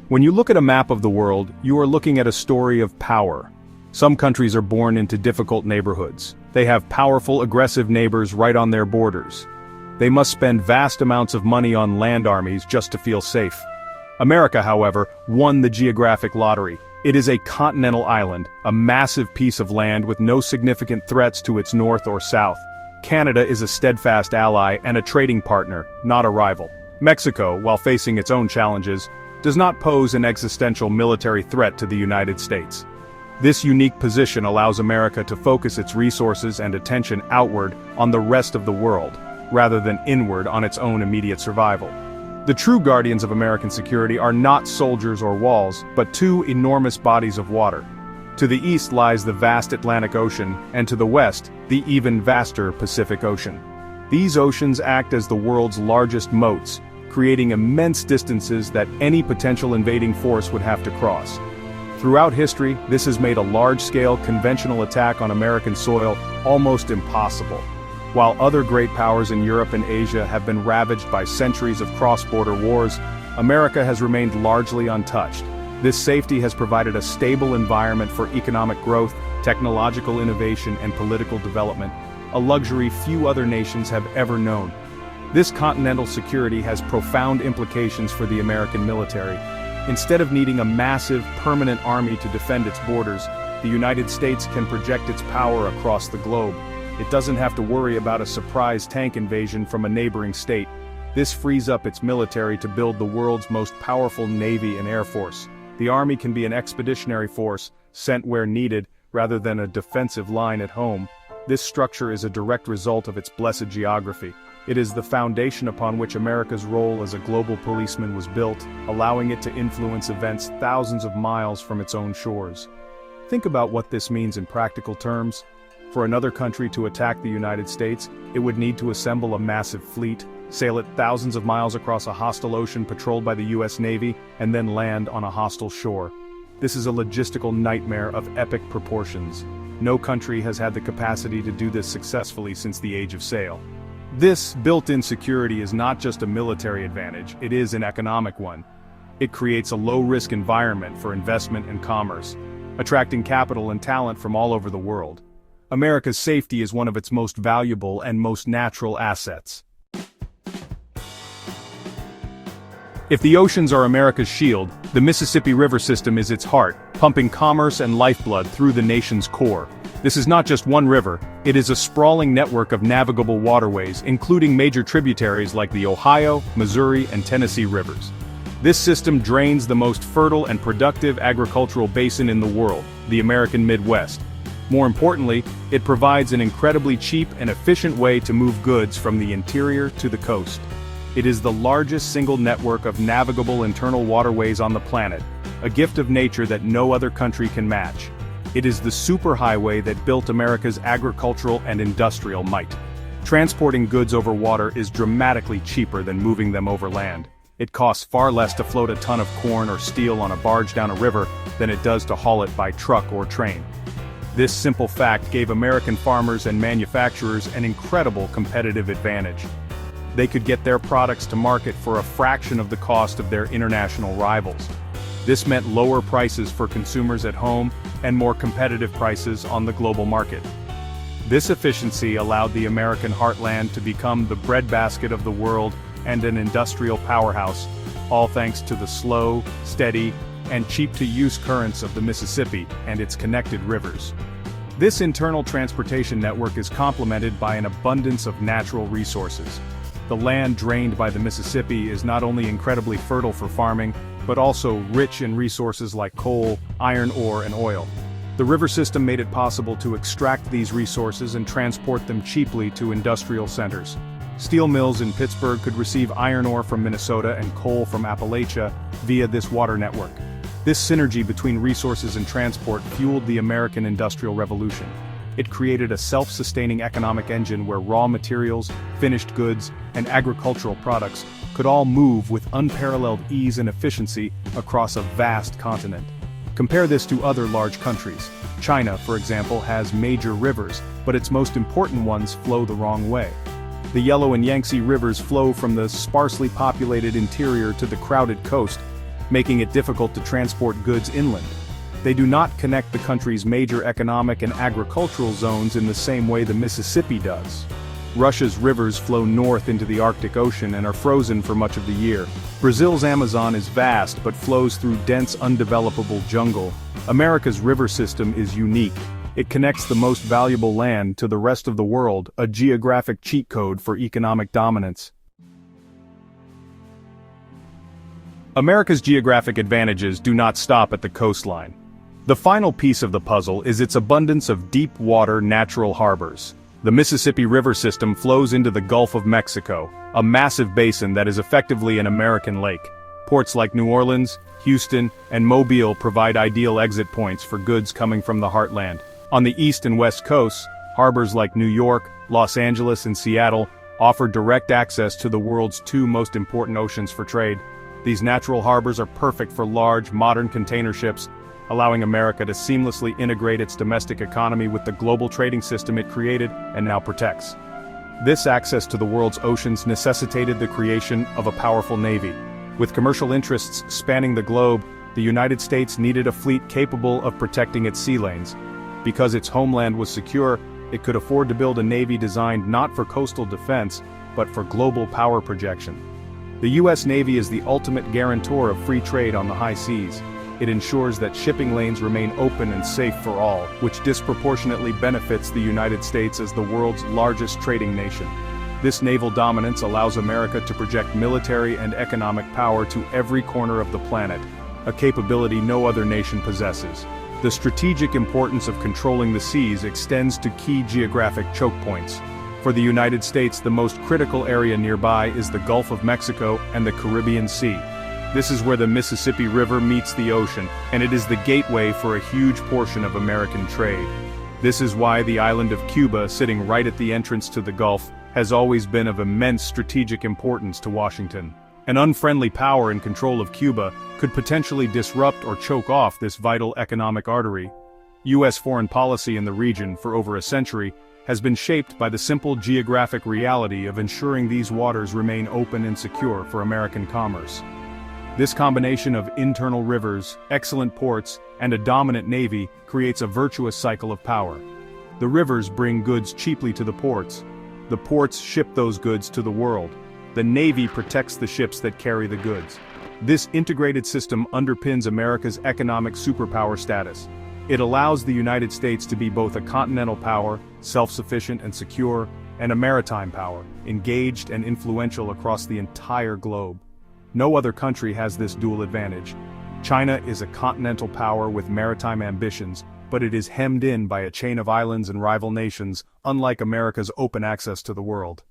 When you look at a map of the world, you are looking at a story of power. Some countries are born into difficult neighborhoods. They have powerful, aggressive neighbors right on their borders. They must spend vast amounts of money on land armies just to feel safe. America, however, won the geographic lottery. It is a continental island, a massive piece of land with no significant threats to its north or south. Canada is a steadfast ally and a trading partner, not a rival. Mexico, while facing its own challenges, does not pose an existential military threat to the United States. This unique position allows America to focus its resources and attention outward on the rest of the world, rather than inward on its own immediate survival. The true guardians of American security are not soldiers or walls, but two enormous bodies of water. To the east lies the vast Atlantic Ocean, and to the west, the even vaster Pacific Ocean. These oceans act as the world's largest moats, creating immense distances that any potential invading force would have to cross. Throughout history, this has made a large-scale conventional attack on American soil almost impossible. While other great powers in Europe and Asia have been ravaged by centuries of cross-border wars, America has remained largely untouched. This safety has provided a stable environment for economic growth, technological innovation, and political development, a luxury few other nations have ever known. This continental security has profound implications for the American military. Instead of needing a massive, permanent army to defend its borders, the United States can project its power across the globe. It doesn't have to worry about a surprise tank invasion from a neighboring state. This frees up its military to build the world's most powerful Navy and Air Force. The Army can be an expeditionary force, sent where needed, rather than a defensive line at home. This structure is a direct result of its blessed geography. It is the foundation upon which America's role as a global policeman was built, allowing it to influence events thousands of miles from its own shores. Think about what this means in practical terms. For another country to attack the United States, it would need to assemble a massive fleet, sail it thousands of miles across a hostile ocean patrolled by the US Navy, and then land on a hostile shore. This is a logistical nightmare of epic proportions. No country has had the capacity to do this successfully since the age of sail. This built-in security is not just a military advantage, it is an economic one. It creates a low-risk environment for investment and commerce, attracting capital and talent from all over the world. America's safety is one of its most valuable and most natural assets. If the oceans are America's shield, the Mississippi River system is its heart, pumping commerce and lifeblood through the nation's core. This is not just one river, it is a sprawling network of navigable waterways, including major tributaries like the Ohio, Missouri, and Tennessee rivers. This system drains the most fertile and productive agricultural basin in the world, the American Midwest. More importantly, it provides an incredibly cheap and efficient way to move goods from the interior to the coast. It is the largest single network of navigable internal waterways on the planet, a gift of nature that no other country can match. It is the superhighway that built America's agricultural and industrial might. Transporting goods over water is dramatically cheaper than moving them over land. It costs far less to float a ton of corn or steel on a barge down a river than it does to haul it by truck or train. This simple fact gave American farmers and manufacturers an incredible competitive advantage. They could get their products to market for a fraction of the cost of their international rivals. This meant lower prices for consumers at home and more competitive prices on the global market. This efficiency allowed the American heartland to become the breadbasket of the world and an industrial powerhouse, all thanks to the slow, steady, and cheap-to-use currents of the Mississippi and its connected rivers. This internal transportation network is complemented by an abundance of natural resources. The land drained by the Mississippi is not only incredibly fertile for farming, but also rich in resources like coal, iron ore, and oil. The river system made it possible to extract these resources and transport them cheaply to industrial centers. Steel mills in Pittsburgh could receive iron ore from Minnesota and coal from Appalachia via this water network. This synergy between resources and transport fueled the American Industrial Revolution. It created a self-sustaining economic engine where raw materials, finished goods, and agricultural products could all move with unparalleled ease and efficiency across a vast continent. Compare this to other large countries. China, for example, has major rivers, but its most important ones flow the wrong way. The Yellow and Yangtze rivers flow from the sparsely populated interior to the crowded coast, making it difficult to transport goods inland. They do not connect the country's major economic and agricultural zones in the same way the Mississippi does. Russia's rivers flow north into the Arctic Ocean and are frozen for much of the year. Brazil's Amazon is vast but flows through dense undevelopable jungle. America's river system is unique. It connects the most valuable land to the rest of the world, a geographic cheat code for economic dominance. America's geographic advantages do not stop at the coastline. The final piece of the puzzle is its abundance of deep-water natural harbors. The Mississippi River system flows into the Gulf of Mexico, a massive basin that is effectively an American lake. Ports like New Orleans, Houston, and Mobile provide ideal exit points for goods coming from the heartland. On the east and west coasts, harbors like New York, Los Angeles, and Seattle offer direct access to the world's two most important oceans for trade. These natural harbors are perfect for large, modern container ships, allowing America to seamlessly integrate its domestic economy with the global trading system it created and now protects. This access to the world's oceans necessitated the creation of a powerful navy. With commercial interests spanning the globe, the United States needed a fleet capable of protecting its sea lanes. Because its homeland was secure, it could afford to build a navy designed not for coastal defense, but for global power projection. The U.S. Navy is the ultimate guarantor of free trade on the high seas. It ensures that shipping lanes remain open and safe for all, which disproportionately benefits the United States as the world's largest trading nation. This naval dominance allows America to project military and economic power to every corner of the planet, a capability no other nation possesses. The strategic importance of controlling the seas extends to key geographic choke points. For the United States, the most critical area nearby is the Gulf of Mexico and the Caribbean Sea. This is where the Mississippi River meets the ocean, and it is the gateway for a huge portion of American trade. This is why the island of Cuba, sitting right at the entrance to the Gulf, has always been of immense strategic importance to Washington. An unfriendly power in control of Cuba could potentially disrupt or choke off this vital economic artery. U.S. foreign policy in the region for over a century has been shaped by the simple geographic reality of ensuring these waters remain open and secure for American commerce. This combination of internal rivers, excellent ports, and a dominant navy creates a virtuous cycle of power. The rivers bring goods cheaply to the ports. The ports ship those goods to the world. The navy protects the ships that carry the goods. This integrated system underpins America's economic superpower status. It allows the United States to be both a continental power, self-sufficient and secure, and a maritime power, engaged and influential across the entire globe. No other country has this dual advantage. China is a continental power with maritime ambitions, but it is hemmed in by a chain of islands and rival nations, unlike America's open access to the world.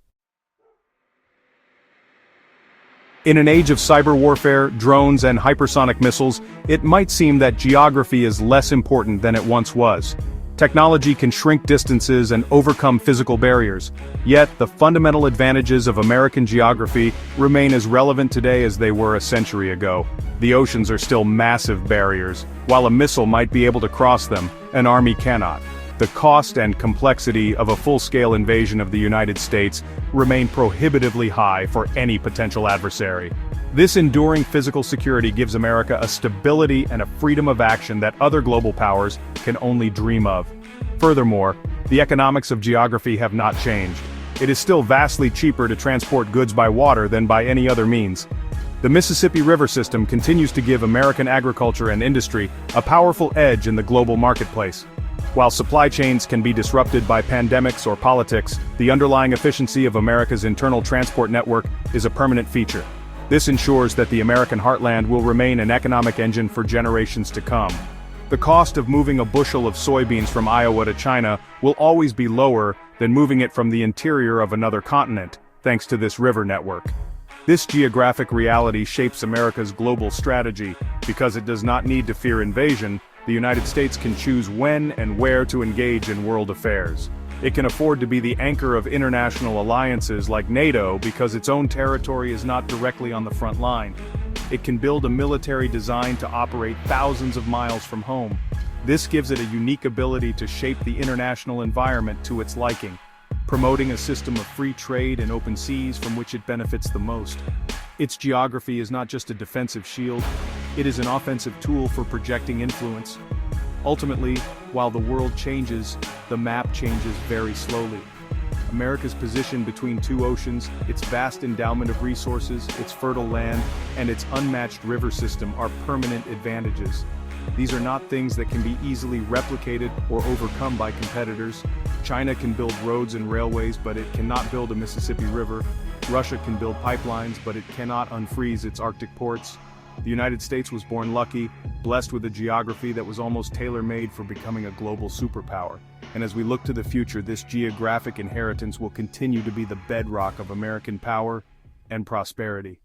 In an age of cyber warfare, drones, and hypersonic missiles, it might seem that geography is less important than it once was. Technology can shrink distances and overcome physical barriers. Yet, the fundamental advantages of American geography remain as relevant today as they were a century ago. The oceans are still massive barriers. While a missile might be able to cross them, an army cannot. The cost and complexity of a full-scale invasion of the United States remain prohibitively high for any potential adversary. This enduring physical security gives America a stability and a freedom of action that other global powers can only dream of. Furthermore, the economics of geography have not changed. It is still vastly cheaper to transport goods by water than by any other means. The Mississippi River system continues to give American agriculture and industry a powerful edge in the global marketplace. While supply chains can be disrupted by pandemics or politics, the underlying efficiency of America's internal transport network is a permanent feature. This ensures that the American heartland will remain an economic engine for generations to come. The cost of moving a bushel of soybeans from Iowa to China will always be lower than moving it from the interior of another continent, thanks to this river network. This geographic reality shapes America's global strategy. Because it does not need to fear invasion, the United States can choose when and where to engage in world affairs. It can afford to be the anchor of international alliances like NATO because its own territory is not directly on the front line. It can build a military designed to operate thousands of miles from home. This gives it a unique ability to shape the international environment to its liking, promoting a system of free trade and open seas from which it benefits the most. Its geography is not just a defensive shield, It is an offensive tool for projecting influence. Ultimately, while the world changes, the map changes very slowly. America's position between two oceans, its vast endowment of resources, its fertile land, and its unmatched river system are permanent advantages. These are not things that can be easily replicated or overcome by competitors. China can build roads and railways, but it cannot build a Mississippi River. Russia can build pipelines, but it cannot unfreeze its Arctic ports. The United States was born lucky, blessed with a geography that was almost tailor-made for becoming a global superpower. And as we look to the future, this geographic inheritance will continue to be the bedrock of American power and prosperity.